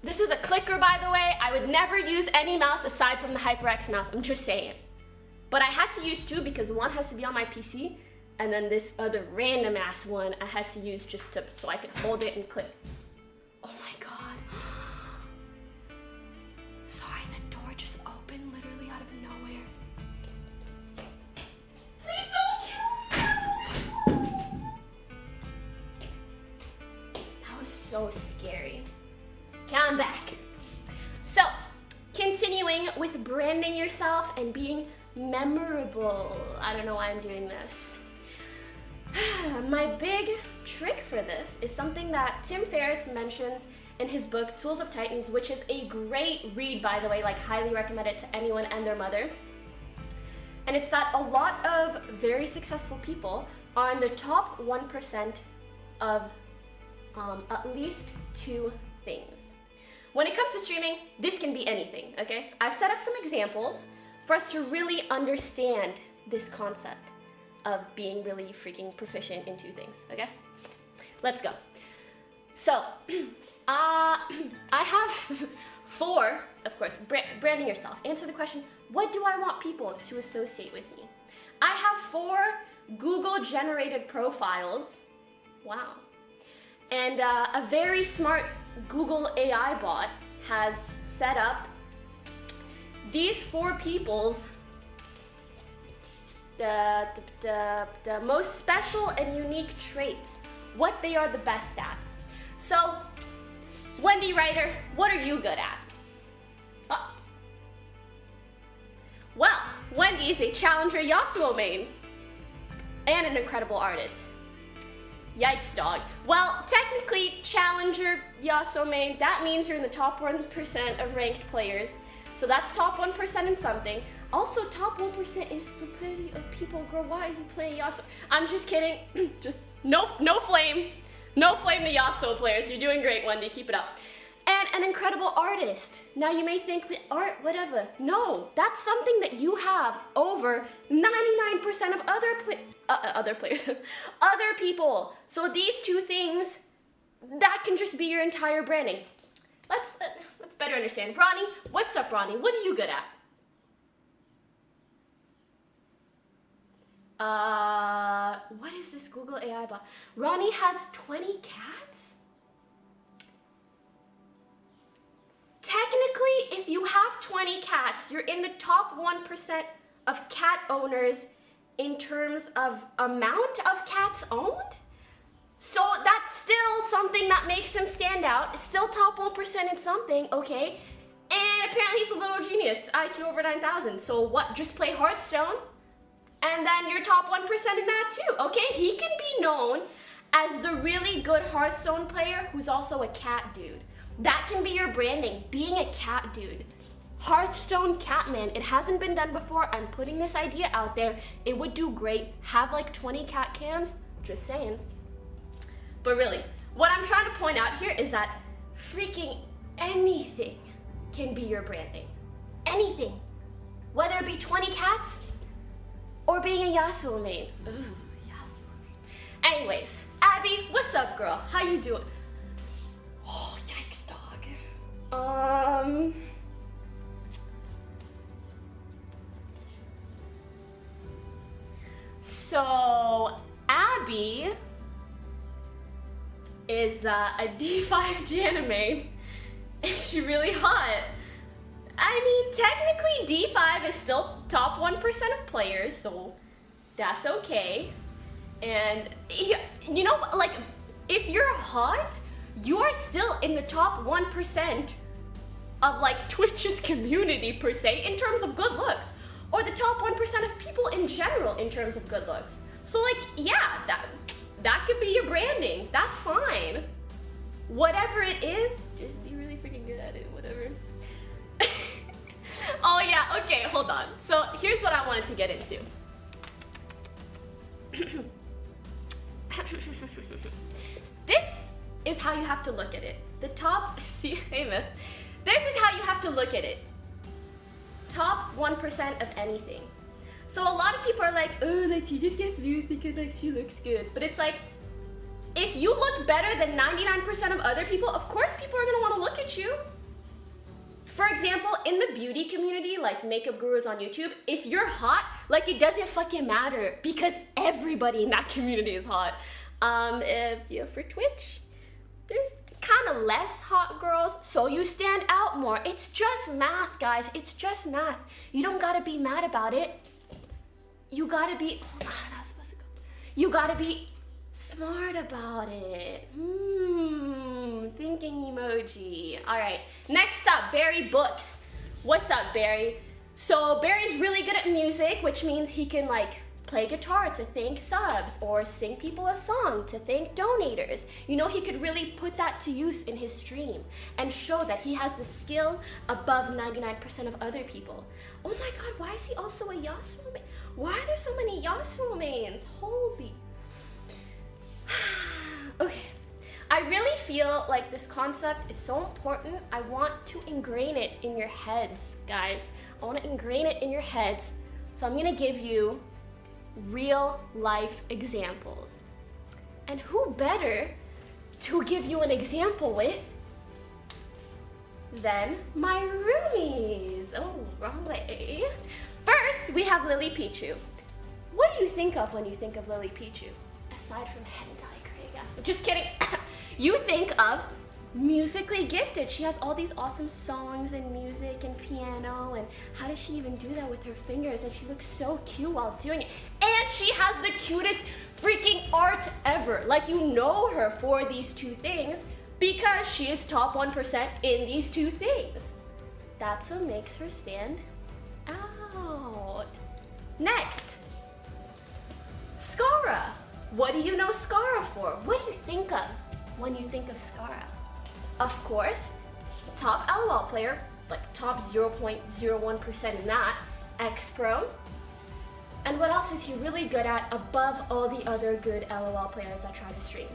This is a clicker, by the way. I would never use any mouse aside from the HyperX mouse. I'm just saying. But I had to use two because one has to be on my PC, and then this other random ass one I had to use just to, so I could hold it and click. Oh my god. Sorry, the door just opened literally out of nowhere. Please don't kill me. That was so scary. Okay, I'm back. So, continuing with branding yourself and being memorable. I don't know why I'm doing this. My big trick for this is something that Tim Ferriss mentions in his book, Tools of Titans, which is a great read, by the way, like highly recommend it to anyone and their mother. And it's that a lot of very successful people are in the top 1% of at least two things. When it comes to streaming, this can be anything, okay? I've set up some examples for us to really understand this concept of being really freaking proficient in two things, okay? Let's go. So, I have 4, of course, branding yourself. Answer the question, what do I want people to associate with me? I have 4 Google-generated profiles. Wow. And a very smart Google AI bot has set up these 4 people's the most special and unique traits, what they are the best at. So, Wendy Ryder, what are you good at? Well, Wendy is a Challenger Yasuo main and an incredible artist. Yikes, dog. Well, technically, Challenger Yasuo main, that means you're in the top 1% of ranked players. So that's top 1% in something. Also, top 1% is stupidity of people. Girl, why are you playing Yasuo? I'm just kidding. Just no flame. No flame to Yasuo players. You're doing great, Wendy. Keep it up. And an incredible artist. Now you may think, art, whatever. No, that's something that you have over 99% of other players, other people. So these 2 things, that can just be your entire branding. Let's better understand. Ronnie, what's up, Ronnie? What are you good at? What is this Google AI bot? Ronnie has 20 cats? Technically, if you have 20 cats, you're in the top 1% of cat owners in terms of amount of cats owned. So that's still something that makes him stand out. It's still top 1% in something, okay? And apparently he's a little genius, IQ over 9,000. So what, just play Hearthstone? And then you're top 1% in that too, okay? He can be known as the really good Hearthstone player who's also a cat dude. That can be your branding, being a cat dude. Hearthstone Catman, it hasn't been done before. I'm putting this idea out there. It would do great. Have like 20 cat cams, just saying. But really, what I'm trying to point out here is that freaking anything can be your branding. Anything. Whether it be 20 cats or being a Yasuo main. Ooh, Yasuo main. Anyways, Abby, what's up, girl? How you doing? Oh, yikes, dog. So, Abby is a D5 Janna main. Is she really hot? I mean, technically D5 is still top 1% of players, so that's okay. And, you know, like, if you're hot, you're still in the top 1% of, like, Twitch's community, per se, in terms of good looks. Or the top 1% of people in general in terms of good looks. So, like, yeah, that could be your branding. That's fine. Whatever it is, just be really freaking good at it, whatever. Oh yeah, okay, hold on. So here's what I wanted to get into. This is how you have to look at it. The top, see, hey man. This is how you have to look at it. Top 1% of anything. So a lot of people are like, oh, like she just gets views because like she looks good. But it's like, If you look better than 99% of other people, of course people are gonna wanna look at you. For example, in the beauty community, like makeup gurus on YouTube, if you're hot, like it doesn't fucking matter because everybody in that community is hot. For Twitch, there's kind of less hot girls, so you stand out more. It's just math, guys. It's just math. You don't gotta be mad about it. You gotta be, hold on, that was supposed to go. You gotta be smart about it. Thinking emoji. All right, next up, Barry Books. What's up, Barry? So Barry's really good at music, which means he can like play guitar to thank subs or sing people a song to thank donators. You know, he could really put that to use in his stream and show that he has the skill above 99% of other people. Oh my God, why is he also a Yasuo main? Why are there so many Yasuo mains? Holy. Okay, I really feel like this concept is so important. I want to ingrain it in your heads, guys. I want to ingrain it in your heads. So I'm gonna give you real life examples. And who better to give you an example with than my roomies? Oh, wrong way. First, we have Lily Pichu. What do you think of when you think of Lily Pichu? Aside from hentai, Craig, just kidding. You think of musically gifted. She has all these awesome songs and music and piano, and how does she even do that with her fingers? And she looks so cute while doing it. And she has the cutest freaking art ever. Like, you know her for these two things because she is top 1% in these two things. That's what makes her stand out. Next, Skara. What do you know Skara for? What do you think of when you think of Skara? Of course, top LOL player, like top 0.01% in that, X-Pro. And what else is he really good at above all the other good LOL players that try to stream?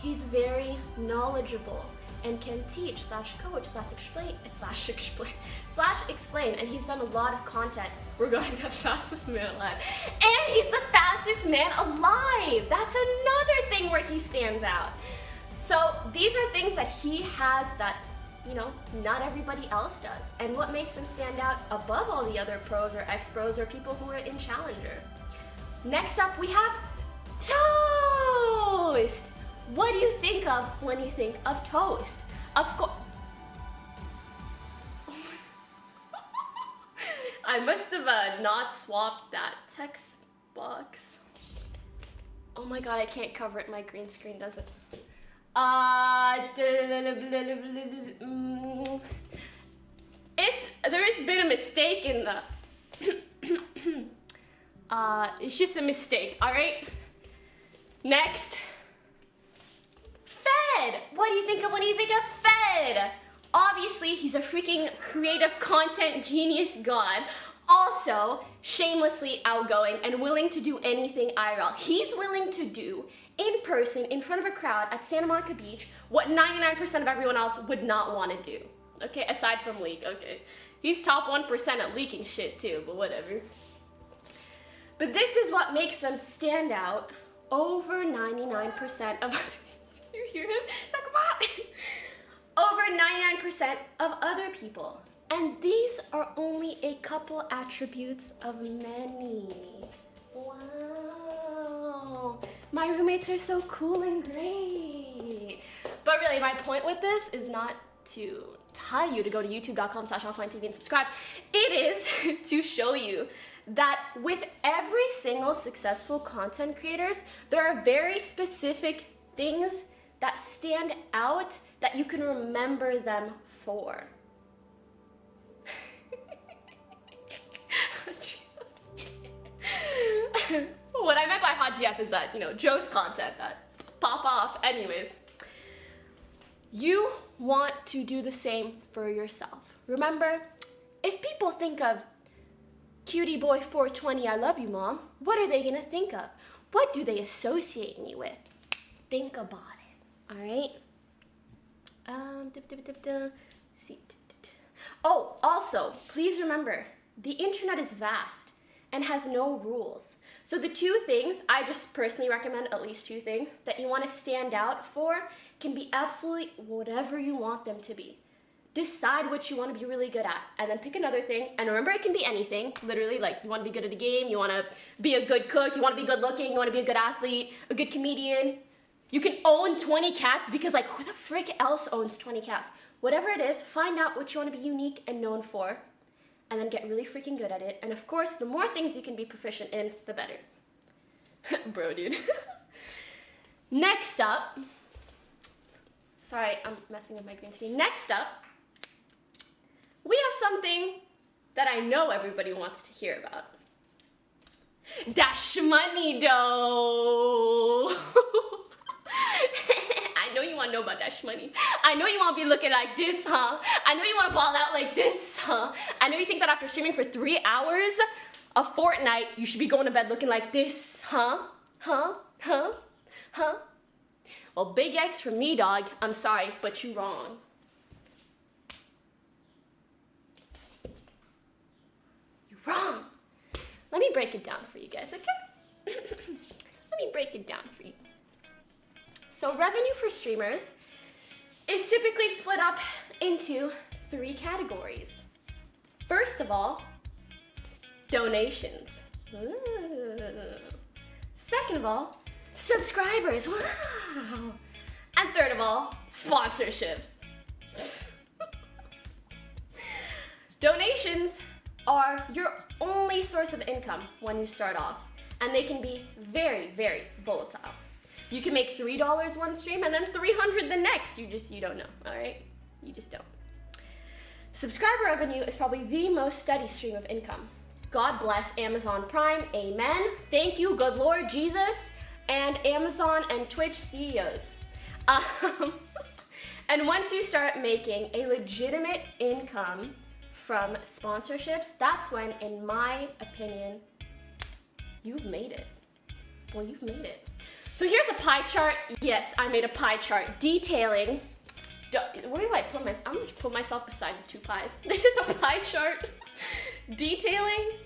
He's very knowledgeable and can teach / coach / explain, and he's done a lot of content regarding the fastest man alive. And he's the fastest man alive! That's another thing where he stands out. So these are things that he has that, you know, not everybody else does. And what makes him stand out above all the other pros or ex-pros or people who are in Challenger. Next up, we have Toast. What do you think of when you think of Toast? Of course. Oh I must have not swapped that text box. Oh my God, I can't cover it. My green screen doesn't. There has been a mistake in the. It's just a mistake, all right? Next. Fed. What do you think of when you think of Fed? Obviously, he's a freaking creative content genius god. Also, shamelessly outgoing and willing to do anything IRL. He's willing to do in person, in front of a crowd at Santa Monica Beach, what 99% of everyone else would not want to do. Okay, aside from leak, okay. He's top 1% at leaking shit too, but whatever. But this is what makes them stand out over 99% of you hear him? It's like, what? Over 99% of other people. And these are only a couple attributes of many. Wow. My roommates are so cool and great. But really, my point with this is not to tell you to go to youtube.com/offlinetv and subscribe. It is to show you that with every single successful content creators, there are very specific things that stand out that you can remember them for. What I meant by Hot GF is that, you know, Joe's content that pop off. Anyways, you want to do the same for yourself. Remember, if people think of cutie boy 420, I love you, mom, what are they gonna think of? What do they associate me with? Think about it, all right? Oh, also, please remember, the internet is vast and has no rules. So the two things, I just personally recommend at least two things that you want to stand out for can be absolutely whatever you want them to be. Decide what you want to be really good at, and then pick another thing. And remember, it can be anything. Literally, like, you want to be good at a game, you want to be a good cook, you want to be good looking, you want to be a good athlete, a good comedian. You can own 20 cats because, like, who the frick else owns 20 cats? Whatever it is, find out what you want to be unique and known for, and then get really freaking good at it. And of course, the more things you can be proficient in, the better. Bro, dude. Next up, sorry, I'm messing with my green screen. Next up, we have something that I know everybody wants to hear about. Dash money, though. I know you want to know about Dash money. I know you want to be looking like this, huh? I know you want to ball out like this, huh? I know you think that after streaming for 3 hours a fortnight, you should be going to bed looking like this, huh? Huh? Huh? Huh? Well, big X for me, dog. I'm sorry, but you wrong. Wrong. Let me break it down for you guys, okay? Let me break it down for you. So revenue for streamers is typically split up into 3 categories. First of all, donations. Ooh. Second of all, subscribers. Wow. And third of all, sponsorships. Donations are your only source of income when you start off, and they can be very, very volatile. You can make $3 one stream and then $300 the next. You don't know, all right? You just don't. Subscriber revenue is probably the most steady stream of income. God bless Amazon Prime, amen. Thank you, good Lord Jesus, and Amazon and Twitch CEOs. And once you start making a legitimate income from sponsorships, that's when, in my opinion, you've made it. Boy, you've made it. So here's a pie chart. Yes, I made a pie chart detailing, where do I put myself? I'm gonna put myself beside the 2 pies. This is a pie chart detailing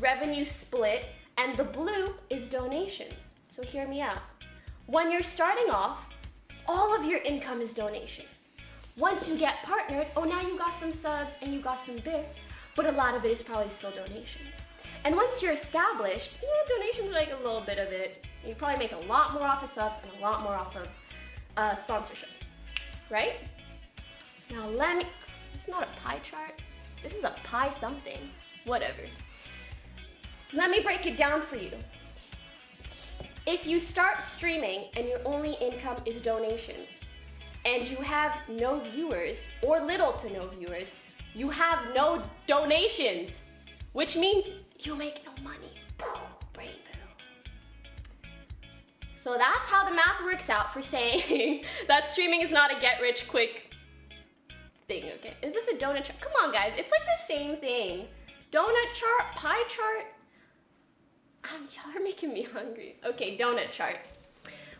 revenue split, and the blue is donations. So hear me out. When you're starting off, all of your income is donations. Once you get partnered, oh, now you got some subs and you got some bits, but a lot of it is probably still donations. And once you're established, yeah, donations are like a little bit of it. You probably make a lot more off of subs and a lot more off of sponsorships, right? Now it's not a pie chart. This is a pie something, whatever. Let me break it down for you. If you start streaming and your only income is donations, and you have no viewers, or little to no viewers, you have no donations, which means you make no money. Brain poo. So that's how the math works out for saying that streaming is not a get-rich-quick thing, okay? Is this a donut chart? Come on, guys, it's like the same thing. Donut chart, pie chart. Y'all are making me hungry. Okay, donut chart.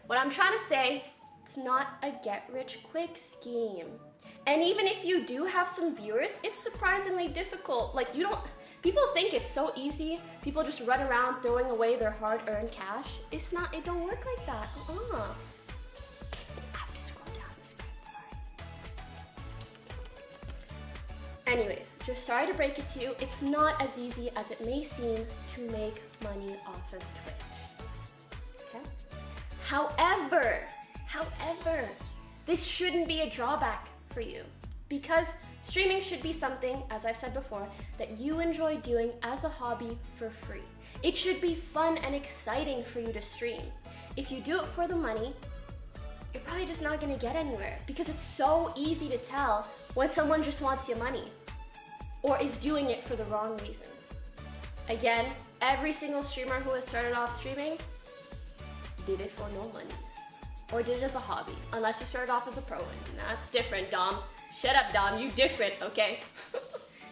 What I'm trying to say, it's not a get-rich-quick scheme. And even if you do have some viewers, it's surprisingly difficult. Like, people think it's so easy. People just run around throwing away their hard-earned cash. It's not, it don't work like that. I have to scroll down the screen, sorry. Anyways, just sorry to break it to you. It's not as easy as it may seem to make money off of Twitch, okay? However, this shouldn't be a drawback for you, because streaming should be something, as I've said before, that you enjoy doing as a hobby for free. It should be fun and exciting for you to stream. If you do it for the money, you're probably just not gonna get anywhere, because it's so easy to tell when someone just wants your money or is doing it for the wrong reasons. Again, every single streamer who has started off streaming did it for no monies, or did it as a hobby, unless you started off as a pro, and that's different, Dom. Shut up, Dom, you different, okay?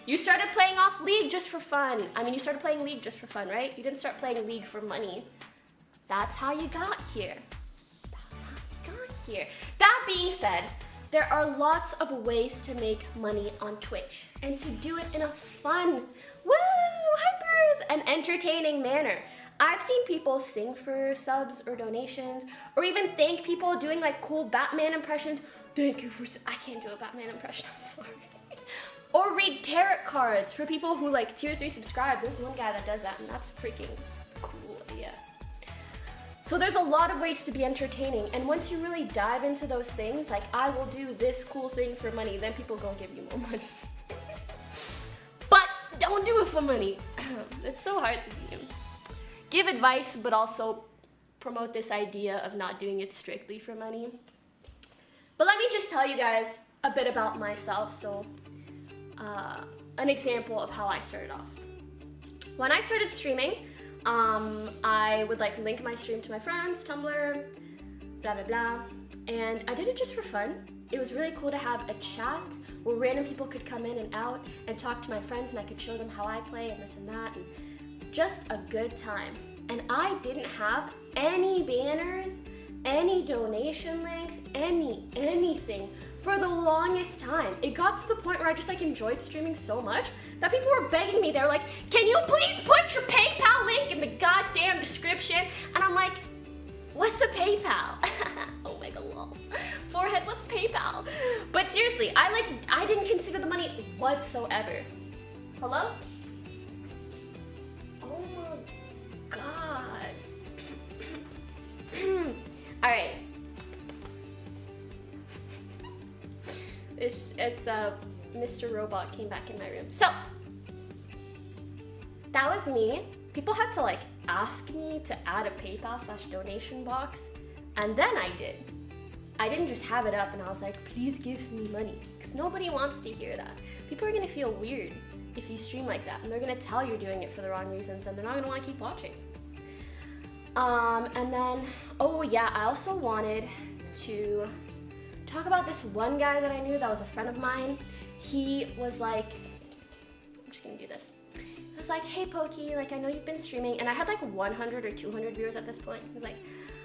You started playing off League just for fun. I mean, you started playing League just for fun, right? You didn't start playing League for money. That's how you got here. That being said, there are lots of ways to make money on Twitch, and to do it in a fun, woo, hyper an entertaining manner. I've seen people sing for subs or donations, or even thank people doing like cool Batman impressions. Thank you for, I can't do a Batman impression, I'm sorry. Or read tarot cards for people who like tier 3 subscribe. There's one guy that does that, and that's freaking cool, yeah. So there's a lot of ways to be entertaining, and once you really dive into those things, like I will do this cool thing for money, then people gonna give you more money. But don't do it for money. It's so hard to give advice, but also promote this idea of not doing it strictly for money. But let me just tell you guys a bit about myself. So an example of how I started off. When I started streaming, I would like link my stream to my friends, Tumblr, blah, blah, blah. And I did it just for fun. It was really cool to have a chat where random people could come in and out and talk to my friends, and I could show them how I play and this and that, and just a good time. And I didn't have any banners, any donation links, anything for the longest time. It got to the point where I just like enjoyed streaming so much that people were begging me. They were like, can you please put your PayPal link in the goddamn description? And I'm like, what's a PayPal? Oh my god, lol. Forehead, what's PayPal? But seriously, I didn't consider the money whatsoever. Hello? Oh my god. All right. It's Mr. Robot came back in my room. So that was me. People had to like ask me to add a PayPal/donation box, and then I did. I didn't just have it up and I was like, please give me money, because nobody wants to hear that. People are gonna feel weird if you stream like that, and they're gonna tell you're doing it for the wrong reasons, and they're not gonna want to keep watching. And then, oh yeah, I also wanted to talk about this one guy that I knew that was a friend of mine. He was like, I'm just gonna do this. He was like, hey Pokey, like I know you've been streaming, and I had like 100 or 200 viewers at this point. He was like,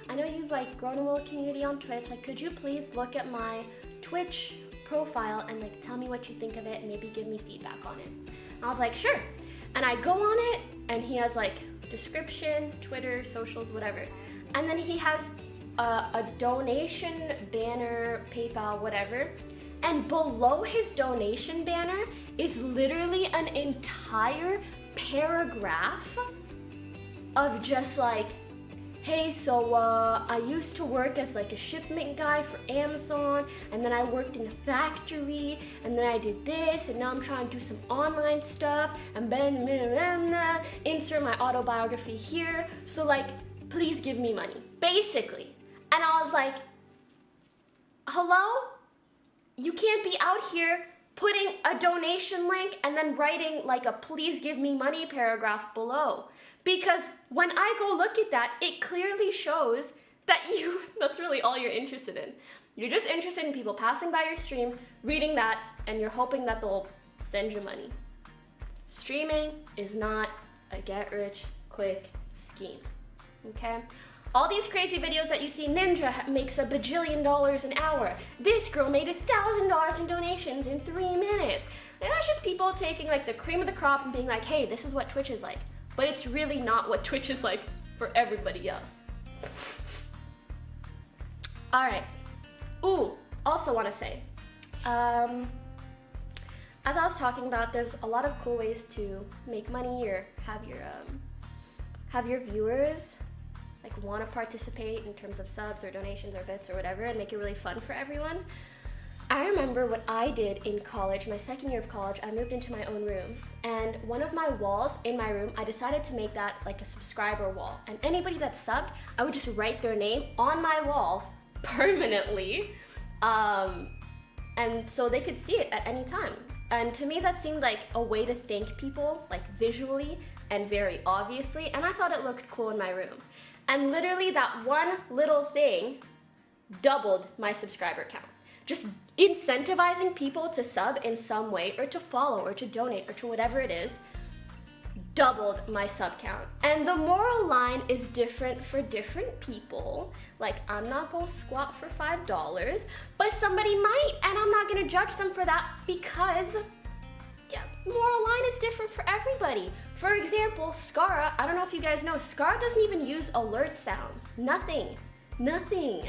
I know you've like grown a little community on Twitch, like could you please look at my Twitch profile and like tell me what you think of it and maybe give me feedback on it. And I was like, sure. And I go on it, and he has like description, Twitter, socials, whatever. And then he has a donation banner, PayPal, whatever. And below his donation banner is literally an entire paragraph of just like, hey, so I used to work as like a shipment guy for Amazon, and then I worked in a factory, and then I did this, and now I'm trying to do some online stuff, and then insert my autobiography here, so like, please give me money, basically. And I was like, hello? You can't be out here putting a donation link and then writing like a please give me money paragraph below. Because when I go look at that, it clearly shows that that's really all you're interested in. You're just interested in people passing by your stream, reading that, and you're hoping that they'll send you money. Streaming is not a get-rich-quick scheme, okay? All these crazy videos that you see, Ninja makes $1 bajillion an hour. This girl made $1,000 in donations in 3 minutes. And that's just people taking like the cream of the crop and being like, hey, this is what Twitch is like. But it's really not what Twitch is like for everybody else. All right. Ooh, also want to say, as I was talking about, there's a lot of cool ways to make money or have your viewers like want to participate in terms of subs or donations or bits or whatever, and make it really fun for everyone. I remember what I did in college, my second year of college. I moved into my own room, and one of my walls in my room, I decided to make that like a subscriber wall, and anybody that subbed, I would just write their name on my wall permanently, and so they could see it at any time. And to me that seemed like a way to thank people, like visually and very obviously, and I thought it looked cool in my room. And literally that one little thing doubled my subscriber count. Just incentivizing people to sub in some way, or to follow, or to donate, or to whatever it is, doubled my sub count. And the moral line is different for different people. Like, I'm not gonna squat for $5, but somebody might, and I'm not gonna judge them for that, because yeah, moral line is different for everybody. For example, Skara, I don't know if you guys know, Skara doesn't even use alert sounds. Nothing.